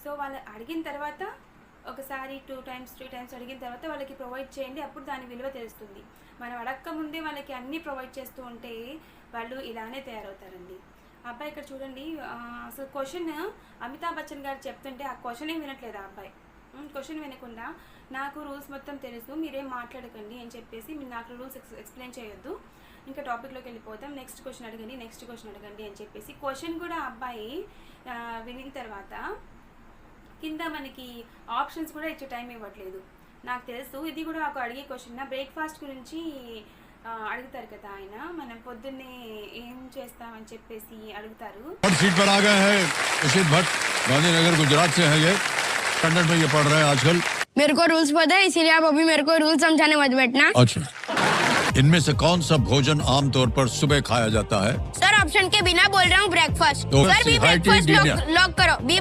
So వాళ్ళు అడిగిన తర్వాత ఒకసారి 2 times 3 times అడిగిన తర్వాత వాళ్ళకి ప్రొవైడ్ చేయండి. అప్పుడు దాని విలువ తెలుస్తుంది. మనం అడక్క ముందే వాళ్ళకి అన్నీ ప్రొవైడ్ చేస్తూ ఉంటే వాళ్ళు ఇలానే తయారవుతారండి. అబ్బాయి ఇక్కడ చూడండి, అసలు క్వశ్చన్ అమితాబ్ బచ్చన్ గారు చెప్తుంటే ఆ క్వశ్చనే వినట్లేదు ఆ అబ్బాయి. క్వశ్చన్ వినకుండా నాకు రూల్స్ మొత్తం తెలుసు, మీరేం మాట్లాడకండి అని చెప్పేసి మీరు నాకు రూల్స్ ఎక్స్ప్లెయిన్ చేయొద్దు, ఇంకా టాపిక్లోకి వెళ్ళిపోతాం, నెక్స్ట్ క్వశ్చన్ అడగండి అని చెప్పేసి క్వశ్చన్ కూడా అబ్బాయి వినిన తర్వాత కింద మనకి ఆప్షన్స్ కూడా ఇచ్చే టైం ఇవ్వట్లేదు. నాకు తెలుసు ఇది కూడా ఒక అడిగే క్వశ్చన్. బ్రేక్ఫాస్ట్ గురించి అడుగుతారు కదా ఆయన, మనం పొద్దున్నే ఏం చేస్తామని చెప్పేసి అడుగుతారు. सीट पर आ गए हैं ऋषित भट्ट, गांधीनगर गुजरात से हैं। ये स्टैंडर्ड में ये पढ़ रहे हैं आजकल। मेरे को रूल्स पता है, इसीलिए आप अभी मेरे को रूल्स समझाने मत बैठना। अच्छा, इनमें से कौन सा भोजन आमतौर पर सुबह खाया जाता है? सर ऑप्शन के बिना बोल रहा हूँ ब्रेकफास्ट। तो सर बी सिहाइटी ब्रेकफास्ट डिनर। लॉक करो, बी